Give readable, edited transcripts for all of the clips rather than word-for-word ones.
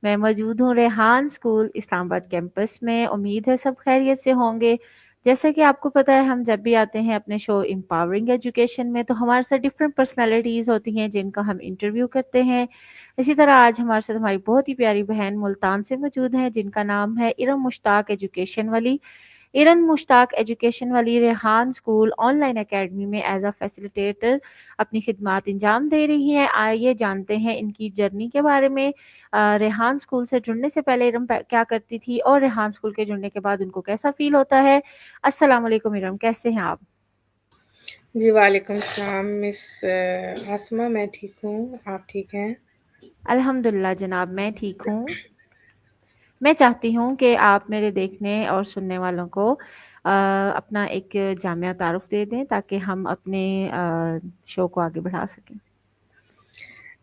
मैं मौजूद हूँ रेहान स्कूल इस्लामाबाद कैंपस में। उम्मीद है सब खैरियत से होंगे। जैसा कि आपको पता है, हम जब भी आते हैं अपने शो एम्पावरिंग एजुकेशन में, तो हमारे साथ डिफरेंट पर्सनालिटीज़ होती हैं जिनका हम इंटरव्यू करते हैं। इसी तरह आज हमारे साथ हमारी बहुत ही प्यारी बहन मुल्तान से मौजूद हैं, जिनका नाम है इरम मुश्ताक एजुकेशन वाली। इरन मुश्ताक एजुकेशन वाली रेहान स्कूल ऑनलाइन एकेडमी में एज अ फैसिलिटेटर अपनी खिदमात अंजाम दे रही हैं। आइए जानते हैं इनकी जर्नी के बारे में। रेहान स्कूल से जुड़ने से पहले इरम क्या करती थी और रेहान स्कूल के जुड़ने के बाद उनको कैसा फील होता है। अस्सलाम वालेकुम इरम, कैसे हैं आप? जी, वालेकुम सलाम मिस आसमा, मैं ठीक हूँ, आप ठीक हैं? अल्हम्दुलिल्लाह जनाब, मैं ठीक हूँ। मैं चाहती हूँ कि आप मेरे देखने और सुनने वालों को अपना एक जामिया तारुफ दे दें ताकि हम अपने शो को आगे बढ़ा सकें।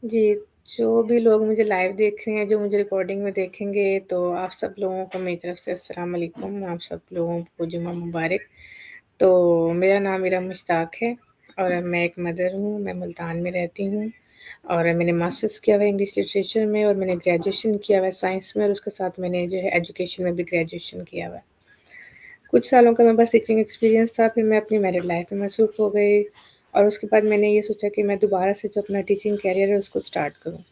जी, जो भी लोग मुझे लाइव देख रहे हैं, जो मुझे रिकॉर्डिंग में देखेंगे, तो आप सब लोगों को मेरी तरफ से अस्सलाम वालेकुम, आप सब लोगों को जुम्मा मुबारक। तो मेरा नाम मीरा मुश्ताक है और मैं एक मदर हूँ, मैं मुल्तान में रहती हूँ और मैंने मास्टर्स किया हुआ है इंग्लिश लिटरेचर में और मैंने ग्रेजुएशन किया हुआ है साइंस में और उसके साथ मैंने जो है एजुकेशन में भी ग्रेजुएशन किया हुआ है। कुछ सालों का मेरे पास टीचिंग एक्सपीरियंस था, फिर मैं अपनी मैरिड लाइफ में मसरूफ़ हो गई और उसके बाद मैंने ये सोचा कि मैं दोबारा से जो अपना टीचिंग करियर है उसको स्टार्ट करूँ।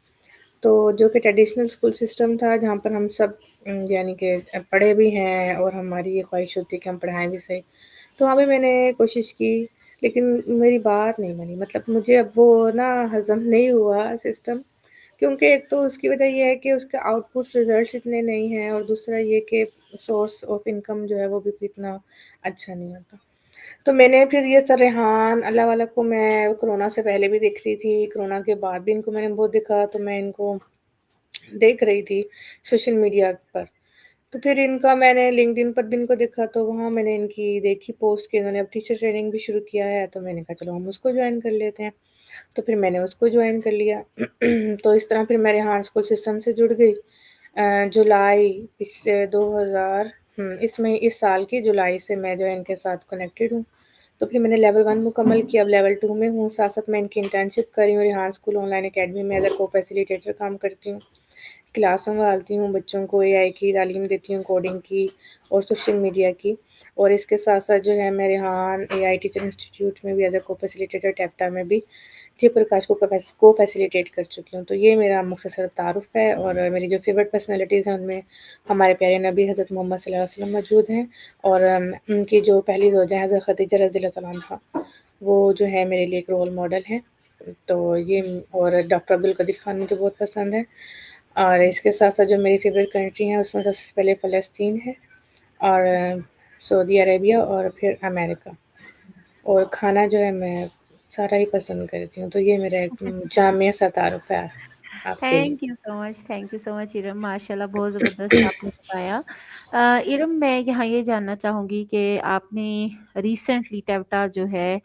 तो जो कि ट्रेडिशनल स्कूल सिस्टम था जहाँ पर हम सब यानी कि पढ़े भी हैं और हमारी ये ख्वाहिश होती है कि हम पढ़ाएँ भी सही। तो वहाँ पे मैंने कोशिश की, लेकिन मेरी बात नहीं बनी, मतलब मुझे अब वो ना हज़म नहीं हुआ सिस्टम, क्योंकि एक तो उसकी वजह ये है कि उसके आउटपुट्स रिज़ल्ट्स इतने नहीं हैं और दूसरा ये कि सोर्स ऑफ इनकम जो है वो भी इतना अच्छा नहीं होता। तो मैंने फिर ये सब रेहान अल्लाह वाला को मैं कोरोना से पहले भी देख रही थी, कोरोना के बाद भी इनको मैंने बहुत देखा, तो मैं इनको देख रही थी सोशल मीडिया पर। तो फिर इनका मैंने लिंक्डइन पर भी इनको देखा, तो वहाँ मैंने इनकी देखी पोस्ट कि इन्होंने अब टीचर ट्रेनिंग भी शुरू किया है, तो मैंने कहा चलो हम उसको जॉइन कर लेते हैं। तो फिर मैंने उसको जॉइन कर लिया। तो इस तरह फिर मैं रेहान स्कूल सिस्टम से जुड़ गई। जुलाई पिछले 2000 इस साल की जुलाई से मैं जो है इनके साथ कनेक्टेड हूँ। तो फिर मैंने लेवल 1 मुकम्मल किया, अब लेवल 2 में हूँ। साथ-साथ मैं इनकी इंटर्नशिप कर रही हूँ, रेहान स्कूल ऑनलाइन अकेडमी में एज़ अ को-फैसिलिटेटर काम करती हूँ। क्लास संभालती हूँ, बच्चों को एआई की तालीम देती हूँ, कोडिंग की और सोशल मीडिया की। और इसके साथ-साथ जो है मैं रेहान एआई टीचर इंस्टीट्यूट में भी एज़ अ को-फैसिलिटेटर, टैप्टा में भी जयप्रकाश को फैसिलिटेट कर चुकी हूँ। तो ये मेरा मुख्तसर तारुफ़ है और मेरी जो फ़ेवरेट पर्सनैलिटीज़ हैं उनमें हमारे प्यारे नबी हज़रत मोहम्मद सल्लल्लाहु अलैहि वसल्लम मौजूद हैं और उनकी जो पहली ज़ौजा हैं हज़रत खदीजा रज़ियल्लाहु तआला अन्हा, वो जो है मेरे लिए एक रोल मॉडल हैं। तो ये और डॉक्टर अब्दुल कदीर खान मुझे बहुत पसंद है और इसके साथ-साथ जो मेरी फ़ेवरेट कंट्री है उसमें सबसे पहले फ़लस्तीन है और सऊदी अरेबिया और फिर अमेरिका। और खाना जो है मैं सारा ही पसंद करती हूँ, तो ये मेरा एक जामिया सा तारुफ़ है आपके लिए। Thank you so much Iram, माशाल्लाह बहुत ज़बरदस्त आपने बताया। इरम, मैं यहाँ ये जानना चाहूँगी कि आपने रिसेंटली टेवटा जो है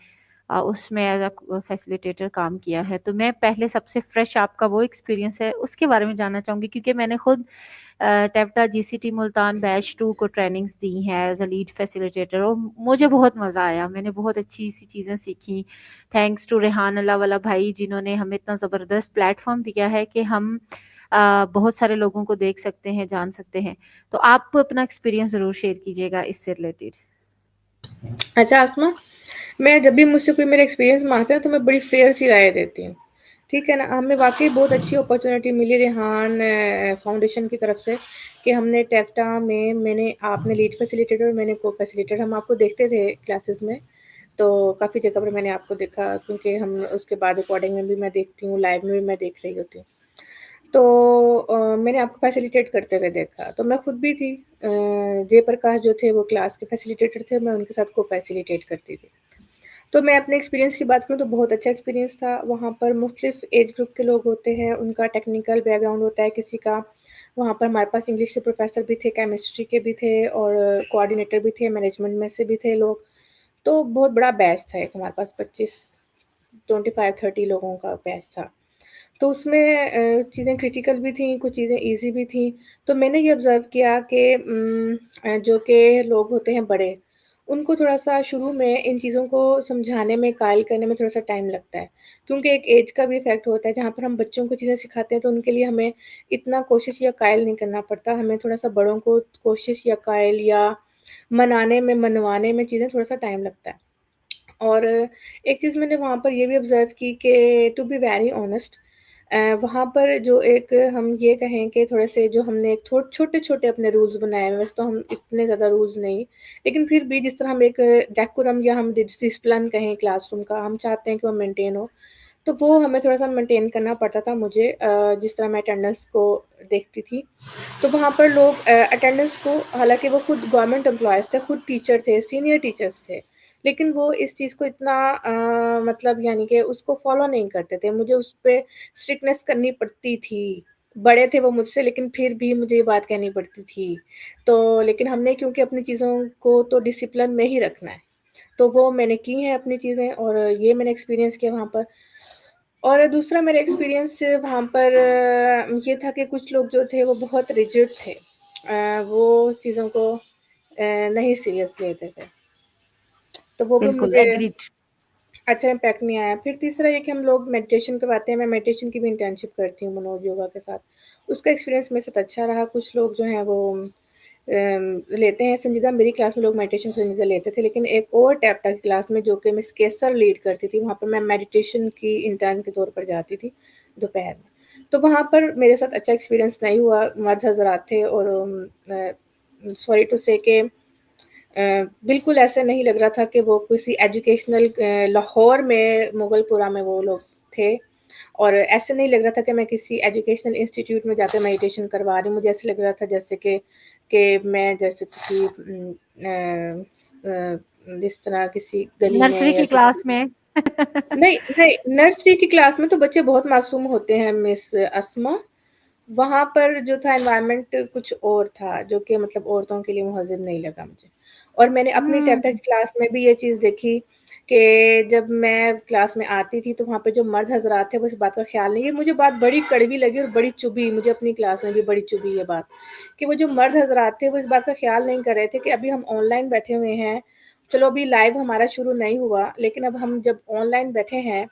उसमें एज़ अ फैसिलिटेटर काम किया है, तो मैं पहले सबसे फ्रेश आपका वो एक्सपीरियंस है उसके बारे में जानना चाहूँगी, क्योंकि मैंने खुद टेवटा जीसीटी मुल्तान बैच 2 को ट्रेनिंग्स दी हैं एज़ अ लीड फैसिलिटेटर, और मुझे बहुत मज़ा आया, मैंने बहुत अच्छी सी चीज़ें सीखी। थैंक्स टू रेहान अल्लाह वाला भाई, जिन्होंने हमें इतना ज़बरदस्त प्लेटफॉर्म दिया है कि हम बहुत सारे लोगों को देख सकते हैं, जान सकते हैं। तो आप अपना एक्सपीरियंस ज़रूर शेयर कीजिएगा इससे रिलेटेड। अच्छा आसमा, मैं जब भी मुझसे कोई मेरा एक्सपीरियंस माँगता है तो मैं बड़ी फेयर सी राय देती हूँ, ठीक है ना? हमें वाक़ई बहुत अच्छी अपॉर्च्युनिटी मिली रेहान फाउंडेशन की तरफ से कि हमने टेप्टा में मैंने आपने लीड फैसिलिटेटर और मैंने को-फैसिलिटेटर हम आपको देखते थे क्लासेस में, तो काफ़ी जगह पर मैंने आपको देखा, क्योंकि हम उसके बाद रिकॉर्डिंग में भी मैं देखती हूँ, लाइव में भी मैं देख रही होती हूँ। तो मैंने आपको फैसिलिटेट करते हुए देखा, तो मैं खुद भी थी। जयप्रकाश जो थे वो क्लास के फैसिलिटेटर थे, मैं उनके साथ को-फैसिलिटेट करती थी। तो मैं अपने एक्सपीरियंस की बात करूँ तो बहुत अच्छा एक्सपीरियंस था। वहाँ पर मुख्तलिफ़ एज ग्रुप के लोग होते हैं, उनका टेक्निकल बैकग्राउंड होता है किसी का। वहाँ पर हमारे पास इंग्लिश के प्रोफ़ेसर भी थे, केमिस्ट्री के भी थे और कोऑर्डिनेटर भी थे, मैनेजमेंट में से भी थे लोग। तो बहुत बड़ा बैच था एक, हमारे पास 25 25-30 लोगों का बैच था। तो उसमें चीज़ें क्रिटिकल भी थीं, कुछ चीज़ें ईज़ी भी थीं। तो मैंने ये ऑब्ज़र्व किया कि जो कि लोग होते हैं बड़े, उनको थोड़ा-सा शुरू में इन चीज़ों को समझाने में, कायल करने में थोड़ा-सा टाइम लगता है। क्योंकि एक ऐज का भी इफ़ेक्ट होता है, जहाँ पर हम बच्चों को चीज़ें सिखाते हैं, तो उनके लिए हमें इतना कोशिश या कायल नहीं करना पड़ता। हमें थोड़ा-सा बड़ों को कोशिश या कायल या मनाने में, मनवाने में चीज़ें थोड़ा-सा टाइम लगता है। और एक चीज़ मैंने वहाँ पर ये भी ऑब्ज़र्व की कि टू बी वेरी ऑनेस्ट, वहाँ पर जो एक हम ये कहें कि थोड़े-से जो हमने थो छोटे-छोटे अपने रूल्स बनाए हैं, वैसे तो हम इतने ज़्यादा रूल्स नहीं, लेकिन फिर भी जिस तरह हम एक डेकोरम या हम डिसिप्लिन कहें क्लासरूम का, हम चाहते हैं कि वो मेंटेन हो, तो वो हमें थोड़ा-सा मेंटेन करना पड़ता था मुझे, जिस तरह मैं अटेंडेंस को देखती थी। तो वहाँ पर लोग अटेंडेंस को, हालाँकि वो खुद गवर्नमेंट एम्प्लॉइज़ थे, खुद टीचर थे, सीनियर टीचर्स थे, लेकिन वो इस चीज़ को इतना मतलब यानी कि उसको फ़ॉलो नहीं करते थे। मुझे उस पे स्ट्रिक्टनेस करनी पड़ती थी। बड़े थे वो मुझसे, लेकिन फिर भी मुझे ये बात कहनी पड़ती थी। तो लेकिन हमने क्योंकि अपनी चीज़ों को तो डिसिप्लिन में ही रखना है, तो वो मैंने की हैं अपनी चीज़ें, और ये मैंने एक्सपीरियंस किया वहाँ पर। और दूसरा मेरा एक्सपीरियंस वहाँ पर ये था कि कुछ लोग जो थे वो बहुत रिजिड थे। वो चीज़ों को नहीं सीरियस लेते थे। तो वो भी बिल्कुल मुझे एग्रीड। अच्छा इम्पैक्ट नहीं आया। फिर तीसरा ये कि हम लोग मेडिटेशन करवाते हैं, मैं मेडिटेशन की भी इंटर्नशिप करती हूँ मनोज योगा के साथ। उसका एक्सपीरियंस मेरे साथ अच्छा रहा। कुछ लोग जो हैं वो लेते हैं संजीदा, मेरी क्लास में लोग मेडिटेशन संजीदा लेते थे, लेकिन एक और टैप्टा की क्लास में जो कि मिस केसर लीड करती थी, वहाँ पर मैं मेडिटेशन की इंटर्न के तौर पर जाती थी दोपहर में। तो वहाँ पर मेरे साथ अच्छा एक्सपीरियंस नहीं हुआ। मर्द हज़रात थे और सॉरी टू से कि बिल्कुल ऐसा नहीं लग रहा था कि वो किसी एजुकेशनल लाहौर में मुगलपुरा में वो लोग थे, और ऐसे नहीं लग रहा था कि मैं किसी एजुकेशनल इंस्टीट्यूट में जाकर मेडिटेशन करवा रही हूँ। मुझे ऐसे लग रहा था जैसे कि मैं जैसे किसी जिस तरह किसी गली में नर्सरी या की किसी क्लास में। नहीं, नहीं, नर्सरी की क्लास में तो बच्चे बहुत मासूम होते हैं मिस अस्मा। वहाँ पर जो था एनवायरनमेंट कुछ और था, जो कि मतलब औरतों के लिए मुहज़्ज़ब नहीं लगा मुझे। और मैंने अपनी टैप्टा हम्म। की क्लास में भी ये चीज़ देखी कि जब मैं क्लास में आती थी, तो वहाँ पे जो मर्द हज़रात थे, वो इस बात का ख़्याल नहीं, ये मुझे बात बड़ी कड़वी लगी और बड़ी चुभी, मुझे अपनी क्लास में भी बड़ी चुभी ये बात, कि वो जो मर्द हज़रात थे, वो इस बात का ख़्याल नहीं कर रहे थे कि अभी हम ऑनलाइन बैठे हुए हैं। चलो अभी लाइव हमारा शुरू नहीं हुआ, लेकिन अब हम जब ऑनलाइन बैठे हैं,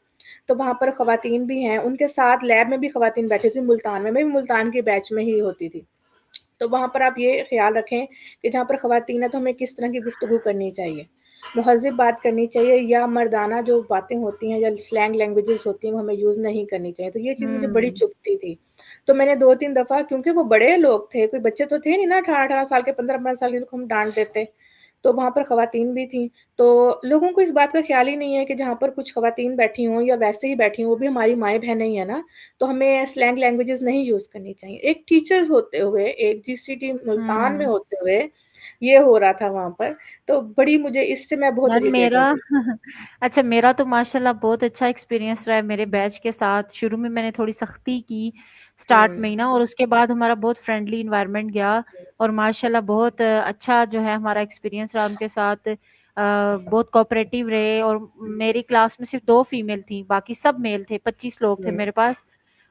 तो वहाँ पर ख़वातीन भी हैं, उनके साथ लैब में भी ख़वातीन बैठी थी मुल्तान में, मैं भी मुल्तान के बैच में ही होती थी। तो वहाँ पर आप ये ख़्याल रखें कि जहाँ पर ख़वातीन हैं, तो हमें किस तरह की गुफ्तगू करनी चाहिए। मुहज़्ज़ब बात करनी चाहिए, या मर्दाना जो बातें होती हैं या स्लैंग लैंग्वेजेज़ होती हैं, वो हमें यूज़ नहीं करनी चाहिए। तो ये चीज़ मुझे बड़ी हम्म। चुभती थी। तो मैंने 2-3 दफ़ा, क्योंकि वो बड़े लोग थे, कोई बच्चे तो थे नहीं ना 18-18 साल के, 15-15 साल के, जिनको हम डाँट देते। तो वहाँ पर ख़वातीन भी थीं। तो लोगों को इस बात का ख़्याल ही नहीं है कि जहाँ पर कुछ ख़वातीन बैठी हों या वैसे ही बैठी हों, वो भी हमारी माएँ-बहनें ही हैं ना, तो हमें स्लैंग लैंग्वेजेज़ नहीं यूज़ करनी चाहिए। एक टीचर्स होते हुए, एक जीसीटी मुल्तान में हम्म। होते हुए, ये हो रहा था वहाँ पर, तो बड़ी मुझे इससे मैं बहुत यार इरिटेट मेरा हो गई। अच्छा, मेरा तो माशाल्लाह बहुत अच्छा एक्सपीरियंस रहा है मेरे बैच के साथ। शुरू में मैंने थोड़ी सख्ती की स्टार्ट में हुँ, ही ना, और उसके बाद हमारा बहुत फ्रेंडली इन्वायरमेंट गया, और माशाल्लाह बहुत अच्छा जो है हमारा एक्सपीरियंस रहा उनके साथ। बहुत कोऑपरेटिव रहे, और मेरी क्लास में सिर्फ 2 फीमेल थी, बाकी सब मेल थे, 25 लोग थे हुँ, मेरे पास।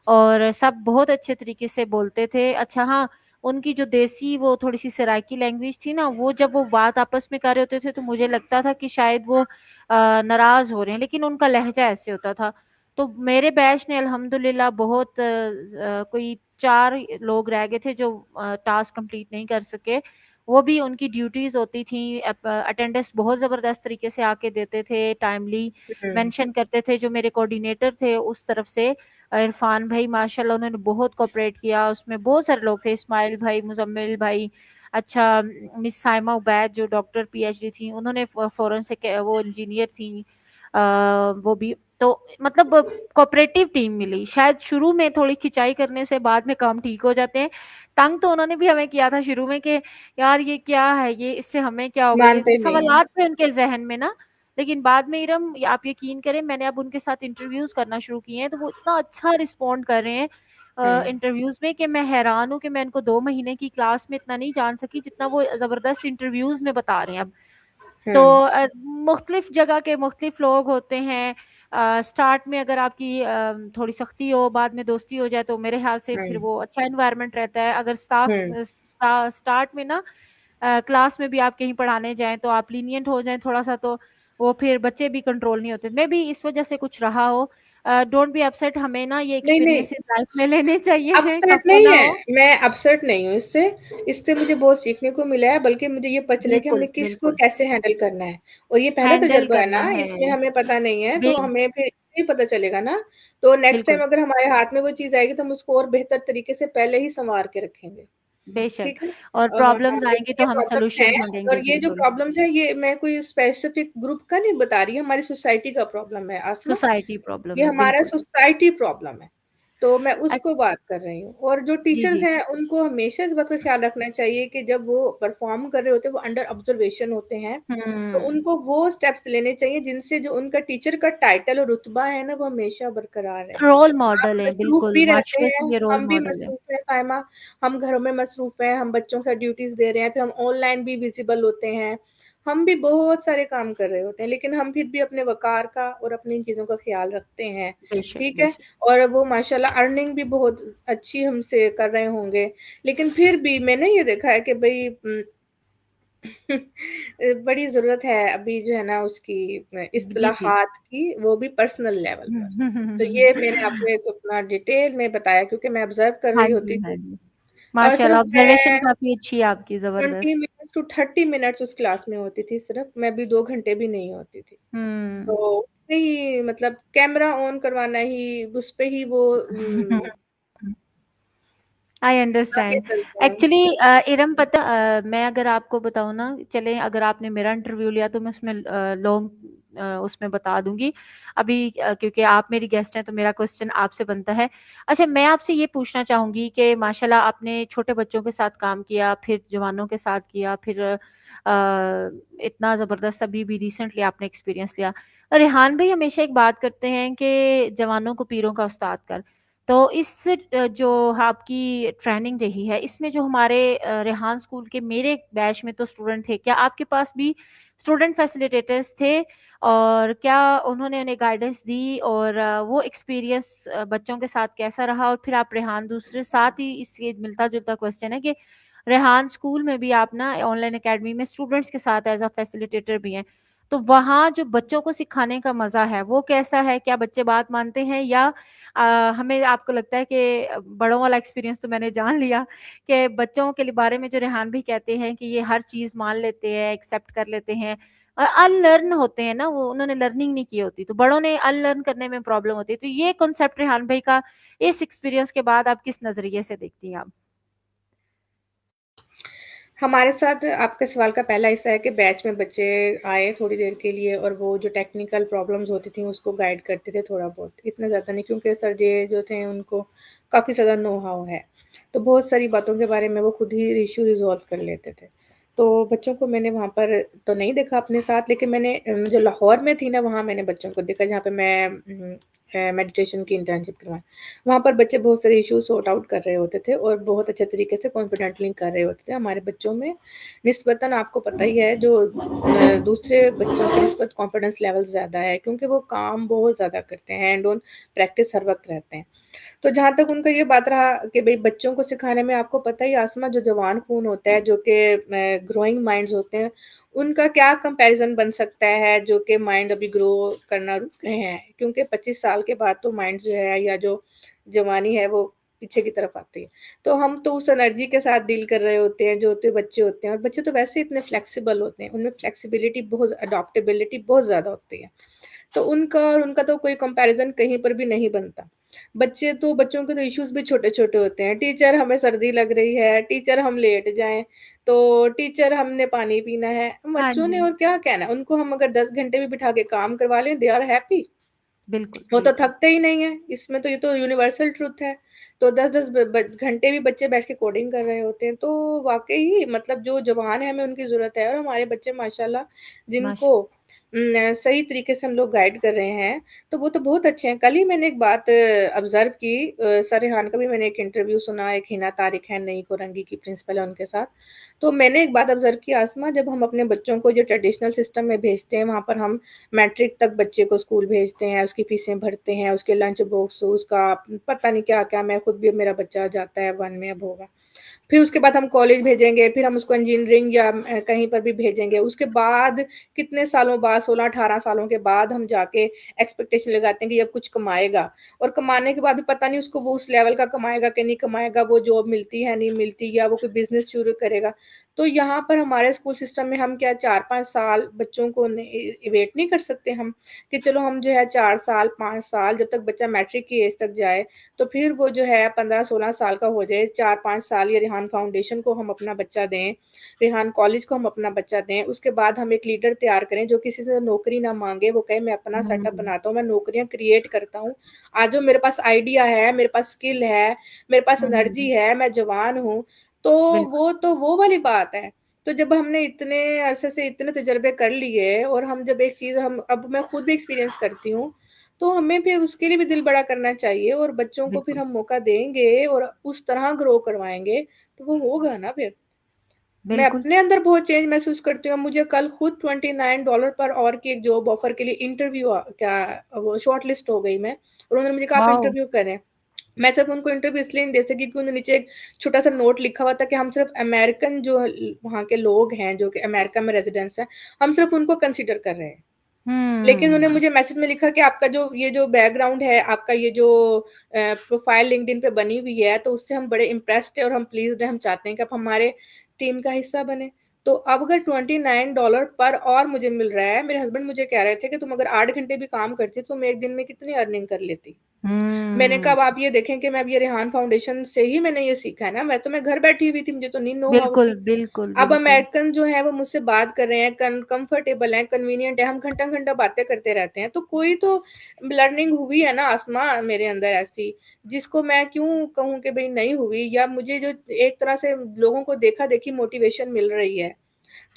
और सब बहुत अच्छे तरीके से बोलते थे। अच्छा हाँ, उनकी जो देसी वो थोड़ी सी सराइकी लैंग्वेज थी ना, वो जब वो बात आपस में कर रहे होते थे तो मुझे लगता था कि शायद वो नाराज हो रहे हैं, लेकिन उनका लहजा ऐसे होता था। तो मेरे बैच ने अल्हम्दुलिल्लाह बहुत कोई 4 लोग रह गए थे जो टास्क कंप्लीट नहीं कर सके। वो भी उनकी ड्यूटीज होती थी, अटेंडेंस बहुत जबरदस्त तरीके से आके देते थे, टाइमली हुँ, मेंशन करते थे। जो मेरे कोऑर्डिनेटर थे उस तरफ से, इरफान भाई, माशाल्लाह उन्होंने बहुत कोऑपरेट किया। उसमें बहुत सारे लोग थे, इस्माइल भाई, मुजम्मिल भाई, अच्छा मिस साइमा उबैद जो डॉक्टर पीएचडी थी, उन्होंने फौरन से वो इंजीनियर थी, वो भी। तो मतलब कोऑपरेटिव टीम मिली। शायद शुरू में थोड़ी खिंचाई करने से बाद में काम ठीक हो जाते हैं। तंग तो उन्होंने भी हमें किया था शुरू में कि यार ये क्या है, ये इससे हमें क्या होगा, ये मानते नहीं हैं। सवालात थे उनके जहन में ना। लेकिन बाद में इरम, आप यकीन करें, मैंने अब उनके साथ इंटरव्यूज करना शुरू किए हैं, तो वो इतना अच्छा रिस्पॉन्ड कर रहे हैं हुँ, इंटरव्यूज में, कि मैं हैरान हूँ कि मैं इनको 2 महीने की क्लास में इतना नहीं जान सकी जितना वो जबरदस्त इंटरव्यूज में बता रहे हैं अब। हुँ, तो मुख्तलिफ जगह के मुख्तलिफ लोग होते हैं। स्टार्ट में अगर आपकी थोड़ी सख्ती हो, बाद में दोस्ती हो जाए, तो मेरे ख्याल से हुँ, फिर वो अच्छा एनवायरनमेंट रहता है। अगर हुँ, स्टार्ट में ना क्लास में भी आप कहीं पढ़ाने जाएं तो आप लीनियंट हो जाएं थोड़ा सा, तो वो फिर बच्चे भी कंट्रोल नहीं होते। मे भी इस वजह से कुछ रहा हो। डोंट बी अपसेट, हमें ना ये नहीं, नहीं, एक्सपीरियंसेस लाइफ में लेने चाहिए हैं, अपसेट कब को नहीं ना है, हो। मैं अपसेट नहीं हूँ इससे। इससे मुझे बहुत सीखने को मिला है, बल्कि मुझे ये पता चला कि बिल्कुल हमने किसको बिल्कुल। कैसे हैंडल करना है। और ये पहला हैंडल तजुर्बा है करना ना, है। इसमें हमें पता नहीं है, तो बिल हमें फिर नहीं पता चलेगा ना। तो नेक्स्ट टाइम बिल्कुल। अगर हमारे हाथ में वो चीज़ आएगी तो हम उसको और बेहतर तरीके से पहले ही सँवार के रखेंगे। बेशक। ठीक है? और हाँ, प्रॉब्लम्स आएंगी लेकिन तो ये हम प्रॉब्लम्स सोल्यूशन हैं, ढूंढेंगे, और ये जो बिल्कुल। प्रॉब्लम्स हैं, ये मैं कोई स्पेसिफिक ग्रुप का नहीं बता रही, हमारी सोसाइटी का प्रॉब्लम है आसमा। सोसाइटी ये प्रॉब्लम है, हमारा बिल्कुल। सोसाइटी प्रॉब्लम है। तो मैं अ- उसको बात कर रही हूँ। और जो जी टीचर्स जी। हैं, उनको हमेशा इस बात का ख़्याल रखना चाहिए कि जब वो परफ़ॉर्म कर रहे होते हैं, वो अंडर ऑब्ज़र्वेशन होते हैं, तो हम्म। उनको वो स्टेप्स लेने चाहिए जिनसे जो उनका टीचर का टाइटल और रुतबा है ना, वो हमेशा बरकरार रहे। रोल आप मॉडल है, मसरूफ़ बिल्कुल, भी रहते माशरे हैं, के ये रोल हम भी मॉडल है। मसरूफ़ हैं साइमा, हम घरों में मसरूफ़ हैं, हम बच्चों का ड्यूटीज़ दे रहे हैं, फिर हम ऑनलाइन भी विज़िबल होते हैं। हम भी बहुत सारे काम कर रहे होते हैं, लेकिन हम फिर भी अपने वक़ार का और अपनी इन चीज़ों का ख़्याल रखते हैं, बेशक ठीक है? बेशक। और वो माशाल्लाह अर्निंग भी बहुत अच्छी हमसे कर रहे होंगे। लेकिन फिर भी मैंने ये देखा है कि भई बड़ी ज़रूरत है अभी जो है ना उसकी जी जी। इस्तिलाहात की, वो भी पर्सनल लेवल पर। तो ये मैंने आपको एक अपना डिटेल में बताया, क्योंकि मैं ऑब्ज़र्व कर हाँ रही जी होती हाँ थी। जी। और माशाल्लाह, सिर्फ़ ऑब्जर्वेशन मैं काफी अच्छी है आपकी, 20 जबरदस्त। मिनट्स टू 30 मिनट्स उस क्लास में होती थी सिर्फ़, मैं भी 2 घंटे भी नहीं होती थी। हम्म। तो उसपे ही मतलब कैमरा ऑन करवाना ही, उसपे ही वो आई आगे अंडरस्टैंड। चलता है। एक्चुअली इरम, पता मैं अगर आपको बताऊँ ना, चले अगर आपने मेरा इंटरव्यू लिया तो मैं उसमें लॉन्ग उसमें बता दूंगी। अभी क्योंकि आप मेरी गेस्ट हैं तो मेरा क्वेश्चन आपसे बनता है। अच्छा, मैं आपसे ये पूछना चाहूंगी कि माशाल्लाह आपने छोटे बच्चों के साथ काम किया, फिर जवानों के साथ किया, फिर इतना ज़बरदस्त अभी भी रिसेंटली आपने एक्सपीरियंस लिया। रेहान भाई हमेशा एक बात करते हैं कि जवानों को पीरों का उस्ताद कर। तो इस जो आपकी ट्रेनिंग रही है, इसमें जो हमारे रेहान स्कूल के मेरे बैच में तो स्टूडेंट थे, क्या आपके पास भी स्टूडेंट फैसिलिटेटर्स थे? और क्या उन्होंने उन्हें गाइडेंस दी? और वो एक्सपीरियंस बच्चों के साथ कैसा रहा? और फिर आप रेहान, दूसरे साथ ही इसके मिलता जुलता क्वेश्चन है कि रेहान स्कूल में भी आप ना ऑनलाइन एकेडमी में स्टूडेंट्स के साथ एज अ फैसिलिटेटर भी हैं, तो वहाँ जो बच्चों को सिखाने का मजा है वो कैसा है? क्या बच्चे बात मानते हैं, या हमें आपको लगता है कि बड़ों वाला एक्सपीरियंस तो मैंने जान लिया कि बच्चों के बारे में जो रेहान भी कहते हैं कि ये हर चीज मान लेते हैं, एक्सेप्ट कर लेते हैं, अनलर्न होते हैं ना, वो उन्होंने लर्निंग नहीं की होती, तो बड़ों ने अनलर्न करने में प्रॉब्लम होती है। तो ये कॉन्सेप्ट रेहान भाई का इस एक्सपीरियंस के बाद आप किस नजरिए से देखती हैं आप? हमारे साथ आपके सवाल का पहला हिस्सा है कि बैच में बच्चे आए थोड़ी देर के लिए, और वो जो टेक्निकल प्रॉब्लम्स होती थी उसको गाइड करते थे थोड़ा बहुत, इतना ज़्यादा नहीं, क्योंकि सर जी जो थे उनको काफ़ी ज़्यादा नो हाउ है, तो बहुत सारी बातों के बारे में वो खुद ही इशू रिजॉल्व कर लेते थे। तो बच्चों को मैंने वहाँ पर तो नहीं देखा अपने साथ, लेकिन मैंने जो लाहौर में थी ना, वहाँ मैंने बच्चों को देखा, जहाँ पे मैं मेडिटेशन की इंटर्नशिप करवाई। वहाँ पर बच्चे बहुत सारे इश्यूज सॉर्ट आउट कर रहे होते थे, और बहुत अच्छे तरीके से कॉन्फिडेंटली कर रहे होते थे। हमारे बच्चों में निस्बतन आपको पता ही है, जो दूसरे बच्चों की निस्बत कॉन्फिडेंस लेवल ज़्यादा है, क्योंकि वो काम बहुत ज़्यादा करते हैं, हैंड ऑन प्रैक्टिस हर वक्त रहते हैं। तो जहाँ तक उनका ये बात रहा कि भई बच्चों को सिखाने में, आपको पता ही आसमा, जो जवान खून होता है, जो कि ग्रोइंग माइंड्स होते हैं, उनका क्या कंपैरिज़न बन सकता है, जो कि माइंड अभी ग्रो करना रुक गए हैं। क्योंकि 25 साल के बाद तो माइंड जो है, या जो जवानी है, वो पीछे की तरफ आती है। तो हम तो उस एनर्जी के साथ डील कर रहे होते हैं, जो होते बच्चे होते हैं, और बच्चे तो वैसे ही इतने फ्लेक्सिबल होते हैं, उनमें फ्लेक्सिबिलिटी बहुत, अडॉप्टेबिलिटी बहुत ज़्यादा होती है। तो उनका और उनका तो कोई कंपैरिज़न कहीं पर भी नहीं बनता। बच्चों के तो इश्यूज़ भी छोटे-छोटे होते हैं। टीचर, हमें सर्दी लग रही है, टीचर हम लेट जाएँ, तो टीचर हमने पानी पीना है। हाँ बच्चों ने जी। और क्या कहना है, उनको हम अगर 10 घंटे भी बिठा के काम करवा लें, दे आर हैप्पी। बिल्कुल वो तो बिल्कुल। थकते ही नहीं है, इसमें तो ये तो यूनिवर्सल ट्रुथ है। तो 10-10 घंटे भी बच्चे बैठ के कोडिंग कर रहे होते हैं, तो वाकई ही मतलब जो जवान है, हमें उनकी जरूरत है। और हमारे बच्चे माशाल्लाह, जिनको माशा सही तरीके से हम लोग गाइड कर रहे हैं, तो वो तो बहुत अच्छे हैं। कल ही मैंने एक बात ऑब्ज़र्व की, सर रेहान का भी मैंने एक इंटरव्यू सुना, एक हिना तारिक हैं, नई कोरंगी की प्रिंसिपल है उनके साथ। तो मैंने एक बात ऑब्ज़र्व की आसमा, जब हम अपने बच्चों को जो ट्रेडिशनल सिस्टम में भेजते हैं, वहाँ पर हम मैट्रिक तक बच्चे को स्कूल भेजते हैं, उसकी फीसें भरते हैं, उसके लंच बॉक्स, उसका पता नहीं क्या-क्या, मैं खुद भी, मेरा बच्चा जाता है 1 में अब होगा। फिर उसके बाद हम कॉलेज भेजेंगे, फिर हम उसको इंजीनियरिंग या कहीं पर भी भेजेंगे। उसके बाद कितने सालों बाद, 16-18 सालों के बाद हम जाके एक्सपेक्टेशन लगाते हैं कि अब कुछ कमाएगा, और कमाने के बाद भी पता नहीं उसको वो उस लेवल का कमाएगा कि नहीं कमाएगा, वो जॉब मिलती है, नहीं मिलती, या वो कोई बिज़नेस शुरू करेगा। तो यहाँ पर हमारे स्कूल सिस्टम में हम क्या 4-5 साल बच्चों को वेट नहीं कर सकते हम, कि चलो हम जो है 4 साल, 5 साल, जब तक बच्चा मैट्रिक की एज तक जाए, तो फिर वो जो है 15-16 साल का हो जाए, 4-5 साल ये रेहान फाउंडेशन को हम अपना बच्चा दें, रेहान कॉलेज को हम अपना बच्चा दें, उसके बाद हम एक लीडर तैयार करें जो किसी से नौकरी ना माँगे, वो कहे मैं अपना सेटअप हुँ, बनाता हूँ, मैं नौकरियाँ क्रिएट करता हूँ। आज जो मेरे पास आइडिया है, मेरे पास स्किल है, मेरे पास एनर्जी हुँ, है, मैं जवान हूँ, तो बिल्कुल, वो तो वो वाली बात है। तो जब हमने इतने अरसे से इतने तजुर्बे कर लिए, और हम जब एक चीज़ हम अब मैं खुद भी एक्सपीरियंस करती हूँ, तो हमें फिर उसके लिए भी दिल बड़ा करना चाहिए, और बच्चों को फिर बिल्कुल, हम मौका देंगे और उस तरह ग्रो करवाएँगे, तो वो होगा ना फिर। मैं बिल्कुल। अपने अंदर बहुत चेंज महसूस करती हूँ। मुझे कल खुद $29 पर आवर की एक जॉब ऑफर के लिए इंटरव्यू क्या वो शॉर्टलिस्ट हो गई मैं, और उन्होंने मुझे कहा आप वाओ! इंटरव्यू करें। मैं सिर्फ़ उनको इंटरव्यू इसलिए नहीं दे सकी क्योंकि उन्होंने नीचे एक छोटा-सा नोट लिखा हुआ था कि हम सिर्फ़ अमेरिकन जो वहाँ के लोग हैं, जो कि अमेरिका में रेज़िडेंट्स हैं, हम सिर्फ़ उनको कंसीडर कर रहे हैं। लेकिन उन्होंने हुँ, मुझे मैसेज में लिखा कि आपका जो ये जो बैकग्राउंड है, आपका ये जो प्रोफ़ाइल लिंक्डइन पे बनी हुई है, तो उससे हम बड़े इम्प्रेस्ड हैं और हम प्लीज़्ड हैं, हम चाहते हैं कि आप हमारे टीम का हिस्सा बनें। तो अब अगर $29 पर आवर मुझे मिल रहा है, मेरे हस्बैंड मुझे कह रहे थे कि तुम अगर 8 घंटे भी काम करती, तो तुम 1 दिन में कितनी अर्निंग कर लेती? मैंने कहा हुँ, अब आप ये देखें कि मैं अब ये रेहान फाउंडेशन से ही मैंने ये सीखा है ना, मैं घर बैठी हुई थी, मुझे तो नहीं नो हाउ बिल्कुल, थी। बिल्कुल, अब बिल्कुल। अमेरिकन जो है वो मुझसे बात कर रहे हैं, कंफर्टेबल हैं, कन्वीनिएंट है, हम घंटा-घंटा बातें करते रहते हैं। तो कोई तो लर्निंग हुई है ना आसमा मेरे अंदर ऐसी, जिसको मैं क्यों कहूँ कि भई नहीं हुई, या मुझे जो एक तरह से लोगों को देखा-देखी मोटिवेशन मिल रही है।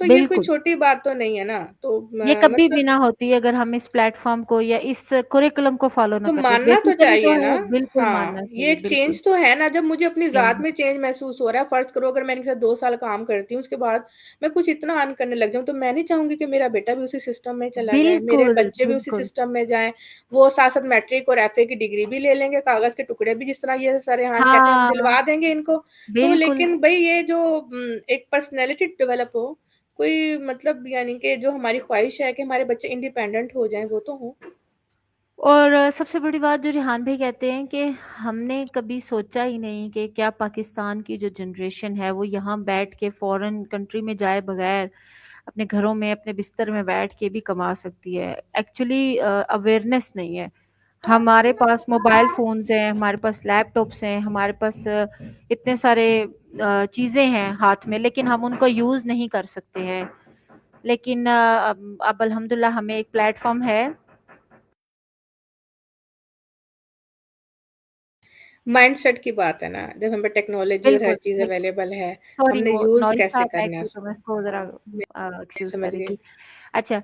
तो ये कोई बिल्कुल, छोटी बात तो नहीं है ना। तो ये कभी भी मतलब ना होती अगर हम इस प्लेटफ़ॉर्म को या इस करिकुलम को फ़ॉलो ना तो करते। मानना तो बेसिकली जो चाहिए ना। है बिल्कुल हाँ, मानना ये चाहिए, एक बिल्कुल। चेंज तो है ना, जब मुझे अपनी ज़ात हुँ, में चेंज महसूस हो रहा है, फ़र्ज़ करो अगर मैं इनके साथ 2 साल काम करती हूँ, उसके बाद मैं कुछ इतना अर्न करने लग जाऊँ, तो मैं नहीं चाहूँगी कि मेरा बेटा भी उसी सिस्टम में चला जाए, मेरे बिल्कुल, बच्चे भी उसी बिल्कुल। सिस्टम में जाएँ। वो साथ-साथ मैट्रिक और एफए की डिग्री भी ले लेंगे, कागज़ के टुकड़े भी, जिस तरह ये सरएहान कहते हैं, हम हाँ, दिलवा देंगे इनको। तो बिल्कुल। लेकिन भई ये जो एक पर्सनैलिटी डेवलप हो, कोई मतलब यानी कि जो हमारी ख़्वाहिश है कि हमारे बच्चे इंडिपेंडेंट हो जाएँ, वो तो हों। और सबसे बड़ी बात जो रिहान भाई कहते हैं कि हमने कभी सोचा ही नहीं कि क्या पाकिस्तान की जो जनरेशन है वो यहाँ बैठ के फॉरेन कंट्री में जाए बगैर अपने घरों में अपने बिस्तर में बैठ के भी कमा सकती है। एक्चुअली अवेयरनेस नहीं है। हमारे पास मोबाइल फोन्स हैं, हमारे पास लैपटॉप्स हैं, हमारे पास इतने सारे चीज़ें हैं हाथ में, लेकिन हम उनको यूज़ नहीं कर सकते हैं। लेकिन अब अल्हम्दुलिल्लाह हमें एक प्लेटफॉर्म है। माइंडसेट की बात है ना, जब हमें टेक्नोलॉजी और हर बिल्कुल, चीज़ बिल्कुल। अवेलेबल है, सॉरी हमने वो यूज़ नॉइज़ था कैसे करना है बैक तो मैं उसको। इसको ज़रा मैं एक्सक्यूज़ समझ गई। करेंगी। अच्छा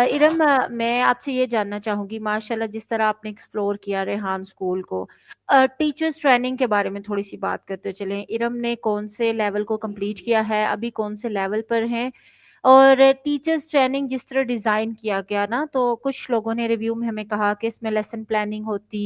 इरम मैं आपसे ये जानना चाहूँगी माशाल्लाह जिस तरह आपने एक्सप्लोर किया रेहान स्कूल को टीचर्स ट्रेनिंग के बारे में थोड़ी-सी बात करते चलें। इरम ने कौन से लेवल को कंप्लीट किया है, अभी कौन से लेवल पर हैं? और टीचर्स ट्रेनिंग जिस तरह डिज़ाइन किया गया ना, तो कुछ लोगों ने रिव्यू में हमें कहा कि इसमें लेसन प्लानिंग होती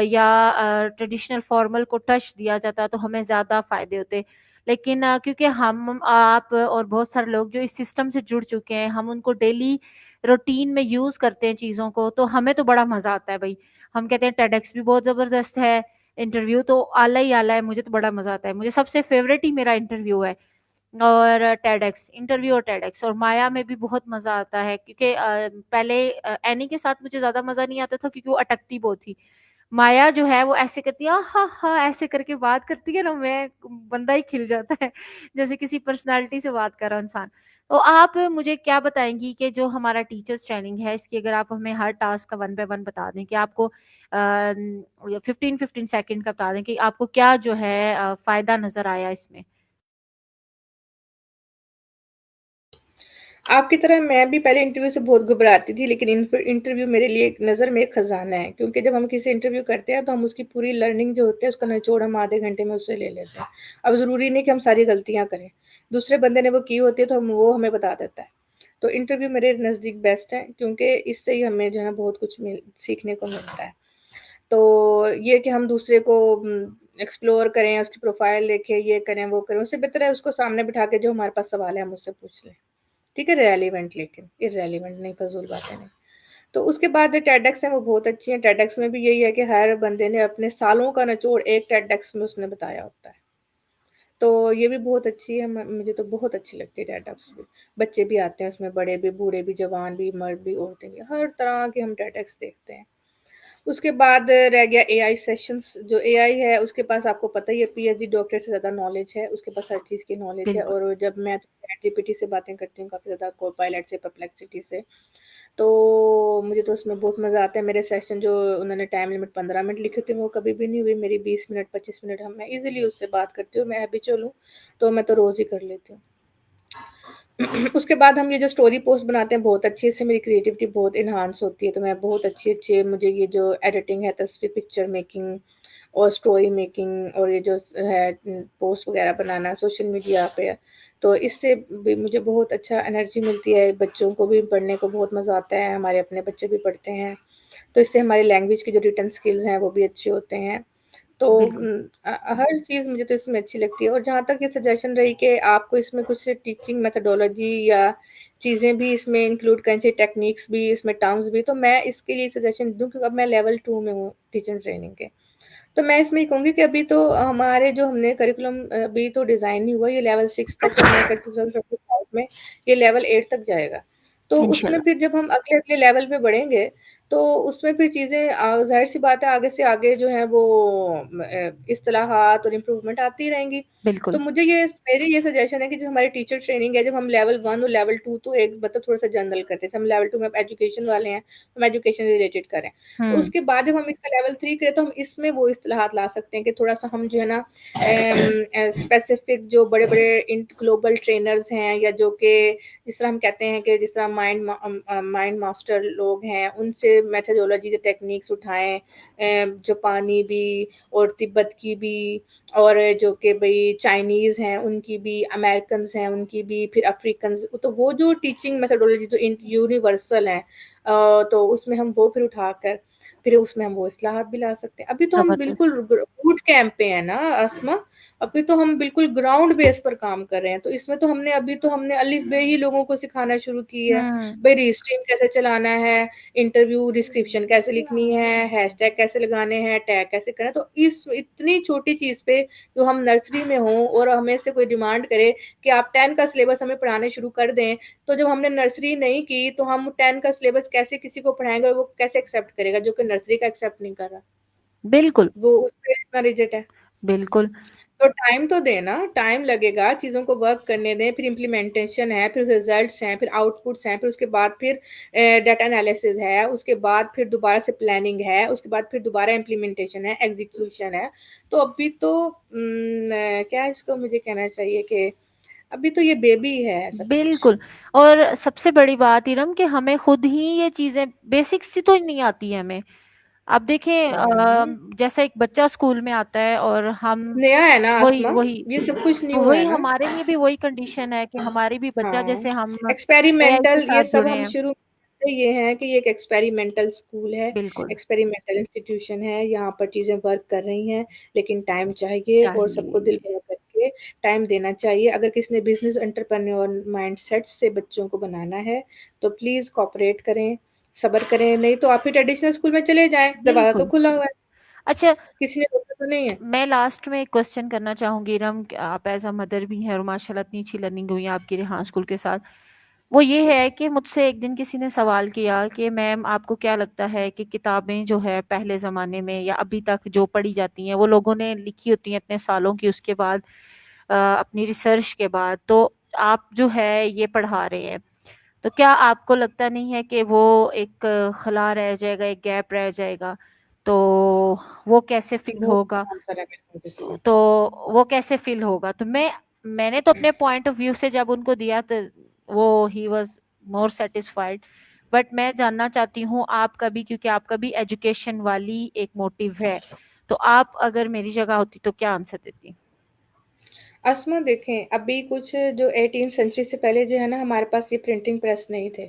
या ट्रेडिशनल फॉर्मल को टच दिया जाता तो हमें ज़्यादा फ़ायदे होते। लेकिन क्योंकि हम आप और बहुत सारे लोग जो इस सिस्टम से जुड़ चुके हैं, हम उनको डेली रूटीन में यूज़ करते हैं चीज़ों को, तो हमें तो बड़ा मज़ा आता है भई। हम कहते हैं टेडएक्स भी बहुत ज़बरदस्त है, इंटरव्यू तो आला ही आला है, मुझे तो बड़ा मज़ा आता है। मुझे सबसे फ़ेवरेट ही मेरा इंटरव्यू है। और टेडएक्स इंटरव्यू और टेडएक्स और माया में भी बहुत मज़ा आता है क्योंकि पहले एनी के साथ मुझे ज़्यादा मज़ा नहीं आता था क्योंकि वो अटकती बहुत थी। माया जो है वो ऐसे करती है हा ऐसे करके बात करती है ना मैं बंदा ही खिल जाता है जैसे किसी पर्सनालिटी से बात कर रहा इंसान। तो आप मुझे क्या बताएँगी कि जो हमारा टीचर्स ट्रेनिंग है इसकी अगर आप हमें हर टास्क का 1 बाय 1 बता दें कि आपको 15-15 सेकंड का बता दें कि आपको क्या जो है फ़ायदा नज़र आया इसमें? आपकी तरह मैं भी पहले इंटरव्यू से बहुत घबराती थी, लेकिन इंटरव्यू मेरे लिए एक नज़र में एक खजाना है, क्योंकि जब हम किसी इंटरव्यू करते हैं तो हम उसकी पूरी लर्निंग जो होती है उसका निचोड़ हम आधे घंटे में उससे ले लेते हैं। अब ज़रूरी नहीं कि हम सारी गलतियाँ करें, दूसरे बंदे ने वो की होती है तो हम वो हमें बता देता है। तो इंटरव्यू मेरे नज़दीक बेस्ट है, क्योंकि इससे ही हमें जो है बहुत कुछ सीखने को मिलता है। तो ये कि हम दूसरे को एक्सप्लोर करें, उसकी प्रोफाइल देखें, ये करें वो करें, उससे बेहतर है उसको सामने बिठा के जो हमारे पास सवाल है हम उससे पूछ लें। ठीक है, रेलेवेंट, लेकिन इर्रेलेवेंट नहीं, फ़ज़ूल बातें नहीं। तो उसके बाद जो टेडेक्स है वो बहुत अच्छी है। टेडेक्स में भी यही है कि हर बंदे ने अपने सालों का निचोड़ एक टेडेक्स में उसने बताया होता है। तो ये भी बहुत अच्छी है, मुझे तो बहुत अच्छी लगती है टेडेक्स भी। बच्चे भी आते हैं उसमें, बड़े भी, बूढ़े भी, जवान भी, मर्द भी, औरतें भी, हर तरह के हम टेडेक्स देखते हैं। उसके बाद रह गया एआई सेशंस। जो एआई है उसके पास आपको पता ही है पीएचडी डॉक्टरेट से ज़्यादा नॉलेज है, उसके पास हर चीज़ की नॉलेज है। बिल्कुल। और जब मैं चैट जीपीटी से बातें करती हूँ काफ़ी ज़्यादा, कोपायलट से, परप्लेक्सिटी से, तो मुझे तो उसमें बहुत मज़ा आता है। मेरे सेशन जो उन्होंने टाइम लिमिट 15 मिनट लिखे थे वो कभी भी नहीं हुई मेरी। 20 मिनट 25 मिनट हम मैं ईज़िली उससे बात करती हूँ। मैं हैबिचुअल हूँ, तो मैं तो रोज़ ही कर लेती हूँ। उसके बाद हम ये जो स्टोरी पोस्ट बनाते हैं बहुत अच्छी, इससे मेरी क्रिएटिविटी बहुत एनहांस होती है। तो मैं बहुत अच्छी-अच्छी, मुझे ये जो एडिटिंग है, तस्वीर पिक्चर मेकिंग और स्टोरी मेकिंग और ये जो है पोस्ट वगैरह बनाना सोशल मीडिया पे, तो इससे भी मुझे बहुत अच्छा एनर्जी मिलती है। बच्चों को भी पढ़ने को बहुत मज़ा आता है, हमारे अपने बच्चे भी पढ़ते हैं। तो इससे हमारी लैंग्वेज की जो रिटन स्किल्स हैं वो भी अच्छे होते हैं। तो बिल्कुल। हर चीज़ मुझे तो इसमें अच्छी लगती है। और जहाँ तक ये सजेशन रही कि आपको इसमें कुछ टीचिंग मेथोडोलॉजी या चीज़ें भी इसमें इंक्लूड करनी चाहिए, टेक्निक्स भी, इसमें टर्म्स भी, तो मैं इसके लिए सजेशन दूँ, क्योंकि अब मैं लेवल 2 में हूँ टीचर ट्रेनिंग के। तो मैं इसमें ये कहूँगी कि अभी तो हमारे जो हमने करिकुलम अभी तो डिज़ाइन नहीं हुआ, ये लेवल 6 तक, और मैं 2025 में ये लेवल 8 तक जाएगा। तो उसमें इंशाल्लाह। फिर जब हम अगले-अगले लेवल पे बढ़ेंगे, तो उसमें फिर चीज़ें ज़ाहिर-सी बात है आगे से आगे जो है वो इस्तिलाहात और इम्प्रूवमेंट आती रहेंगी। तो बिल्कुल। मुझे ये मेरी ये सजेशन है कि जो हमारी टीचर ट्रेनिंग है, जब हम लेवल 1 और लेवल 2 तो एक मतलब थोड़ा-सा जनरल करते थे। हम लेवल 2 में अब एजुकेशन वाले हैं, हम एजुकेशन रिलेटेड करें। तो हुँ। उसके बाद जब हम इसका लेवल 3 करें तो हम इसमें वो इस्तिलाहात ला सकते हैं कि थोड़ा-सा हम जो है ना स्पेसिफिक जो बड़े-बड़े ग्लोबल ट्रेनर्स हैं, या जो कि जिस तरह हम कहते हैं कि जिस तरह माइंड मास्टर लोग हैं, उनसे मेथोडोलॉजी से टेक्निक्स उठाएँ, जापानी भी और तिब्बत की भी, और जो कि भई चाइनीज़ हैं उनकी भी, अमेरिकन्स हैं उनकी भी, फिर अफ्रीकन्स, तो वो जो टीचिंग मेथोडोलॉजी जो यूनिवर्सल है, तो उसमें हम वो फिर उठाकर फिर उसमें हम वो इस्लाहात भी ला सकते हैं। अभी तो हम ज़बरदस्त। बिल्कुल बूट कैंप पे हैं ना आसमा, अभी तो हम बिल्कुल ग्राउंड बेस पर काम कर रहे हैं। तो इसमें तो हमने अभी तो हमने अलिफ बे ही लोगों को सिखाना शुरू की है। हुँ। भई रजिस्ट्रीम कैसे चलाना है, इंटरव्यू डिस्क्रिप्शन कैसे लिखनी है, हैशटैग कैसे लगाने हैं, टैग कैसे करना है। तो इस इतनी छोटी चीज़ पे जो हम नर्सरी में हों और हमें से कोई डिमांड करे कि आप 10 का सिलेबस हमें पढ़ाने शुरू कर दें, तो जब हमने नर्सरी नहीं की तो हम 10 का सिलेबस कैसे किसी को पढ़ाएँगे, और वो कैसे एक्सेप्ट करेगा जो कि नर्सरी का एक्सेप्ट नहीं कर रहा। बिल्कुल। वो उस पे इतना रिजिड है। बिल्कुल। तो टाइम तो दें ना, टाइम लगेगा, चीज़ों को वर्क करने दें, फिर इम्प्लीमेंटेशन है, फिर रिज़ल्ट्स हैं, फिर आउटपुट्स हैं, फिर उसके बाद फिर डाटा एनालिसिस है, उसके बाद फिर दोबारा से प्लानिंग है, उसके बाद फिर दोबारा इम्प्लीमेंटेशन है, एग्ज़ीक्यूशन है। तो अभी तो क्या इसको मुझे कहना चाहिए कि अभी तो ये बेबी है सब कुछ। बिल्कुल। और सबसे बड़ी बात इरम कि हमें खुद ही ये चीजें बेसिक सी तो नहीं आती है हमें। आप देखें हाँ, जैसे एक बच्चा स्कूल में आता है और हम नया है ना वही आसमा, वही ये सब कुछ न्यू है वही ना। हमारे लिए भी वही कंडीशन है कि हमारी भी बच्चा हाँ, जैसे हम एआई के एक्सपेरिमेंटल साथ ये सब जुड़े हम हैं। शुरू से ये हैं कि ये एक एक्सपेरिमेंटल स्कूल है, बिल्कुल। एक्सपेरिमेंटल इंस्टीट्यूशन है, यहाँ पर चीज़ें वर्क कर रही हैं, लेकिन टाइम चाहिए और सबको दिल चाहिए। बड़ा करके टाइम देना चाहिए। अगर किसी ने बिज़नेस एंटरप्रेन्योर माइंडसेट से बच्चों को बनाना है, तो प्लीज़ कोऑपरेट करें, सब्र करें, नहीं तो आप ही ट्रेडिशनल स्कूल में चले जाएँ, दरवाज़ा तो बिल्कुल। खुला हुआ है, अच्छा, किसी ने रोका तो नहीं है। मैं लास्ट में एक क्वेश्चन करना चाहूंगी रम, आप एज अ मदर भी हैं और माशाल्लाह इतनी अच्छी लर्निंग हुई है आपकी रेहान स्कूल के साथ। वो ये है कि मुझसे एक दिन किसी ने सवाल किया कि मैम आपको क्या लगता है कि किताबें जो है पहले ज़माने में या अभी तक जो पढ़ी जाती हैं वो लोगों ने लिखी होती हैं इतने सालों की, उसके बाद अपनी रिसर्च के बाद, तो आप जो है ये पढ़ा रहे हैं, तो क्या आपको लगता नहीं है कि वो एक खला रह जाएगा, एक गैप रह जाएगा? तो वो कैसे फील बहुत होगा? अच्छा आंसर है मेरे पास इसका। तो वो कैसे फील होगा? तो मैंने तो अपने पॉइंट ऑफ व्यू से जब उनको दिया, तो वो he was more satisfied. But मैं जानना चाहती हूँ आपका भी, क्योंकि आपका भी एजुकेशन वाली एक मोटिव है, तो आप अगर मेरी जगह होती तो क्या आंसर देती? अस्मा देखें, अभी कुछ जो 18th सेंचुरी से पहले जो है ना, हमारे पास ये प्रिंटिंग प्रेस नहीं थे,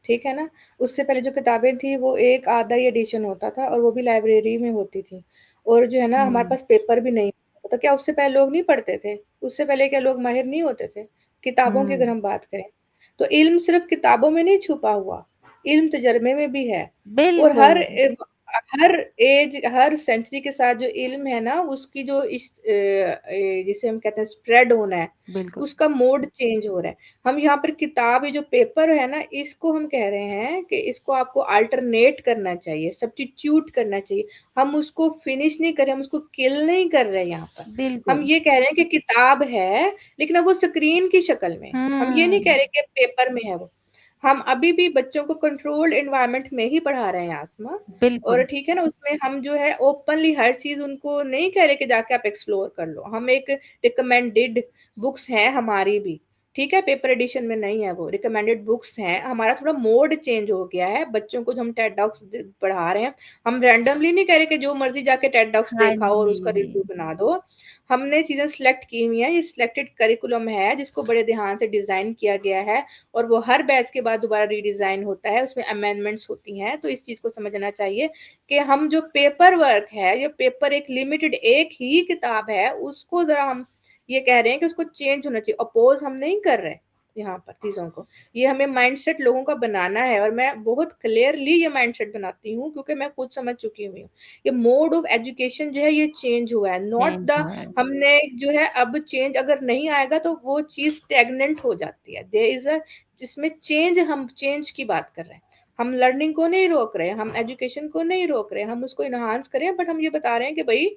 ठीक है ना? उससे पहले जो किताबें थी वो एक आधा ही एडिशन होता था और वो भी लाइब्रेरी में होती थी। और जो है ना, हमारे हम्म। पास पेपर भी नहीं होता। तो क्या उससे पहले लोग नहीं पढ़ते थे? उससे पहले क्या लोग माहिर नहीं होते थे? किताबों की अगर हम्म। हम बात करें, तो इल्म सिर्फ किताबों में नहीं छुपा हुआ, इल्म तजर्बे में भी है। और बिल्कुल। हर एज, हर सेंचुरी के साथ जो इल्म है ना, उसकी जो जिसे हम कहते हैं स्प्रेड होना है, बिल्कुल। उसका मोड चेंज हो रहा है। हम यहाँ पर किताब, ये जो पेपर है ना, इसको हम कह रहे हैं कि इसको आपको अल्टरनेट करना चाहिए, सब्स्टिट्यूट करना चाहिए। हम उसको फिनिश नहीं कर रहे, हम उसको किल नहीं कर रहे यहाँ पर। हम बिल्कुल। ये कह रहे हैं कि किताब है, लेकिन अब वो स्क्रीन की शक्ल में है। हम ये नहीं कह हम्म। रहे कि पेपर में है वो। हम अभी भी बच्चों को कंट्रोल्ड एनवायरनमेंट में ही पढ़ा रहे हैं आसमा। और बिल्कुल। ठीक है ना, उसमें हम जो है ओपनली हर चीज उनको नहीं कह रहे कि जाके आप एक्सप्लोर कर लो। हम एक रिकमेंडेड बुक्स हैं हमारी भी, ठीक है, पेपर एडिशन में नहीं है, वो रिकमेंडेड बुक्स हैं। हमारा थोड़ा मोड चेंज हो गया है। बच्चों को जो हम टेड डॉक्स पढ़ा रहे हैं, हम रैंडमली नहीं कह रहे कि जो मर्जी जाके टेड डॉक्स हाँ देखा और उसका जी। रिव्यू बना दो। हमने चीजें सिलेक्ट की हुई हैं, ये सिलेक्टेड करिकुलम है जिसको बड़े ध्यान से डिजाइन किया गया है। और वो हर बैच के बाद दोबारा रीडिजाइन होता है, उसमें अमेंडमेंट्स होती हैं। तो इस चीज को समझना चाहिए कि हम जो पेपर वर्क है, ये पेपर एक लिमिटेड एक ही किताब है, उसको जरा हम ये कह रहे हैं कि उसको चेंज होना चाहिए। अपोज हम नहीं कर रहे यहाँ पर चीजों को। ये हमें माइंडसेट लोगों का बनाना है, और मैं बहुत क्लियरली ये माइंडसेट बनाती हूँ क्योंकि मैं खुद समझ चुकी हुई हूँ। ये मोड ऑफ एजुकेशन जो है ये चेंज हुआ है, नॉट चेंज द, हुआ है। हमने जो है अब चेंज अगर नहीं आएगा तो वो चीज स्टेगनेंट हो जाती है। देयर इज अ, जिसमें चेंज, हम चेंज की बात कर रहे हैं। हम लर्निंग को नहीं रोक रहे, हम एजुकेशन को नहीं रोक रहे, हम उसको इनहांस करें। बट हम ये बता रहे हैं कि भाई,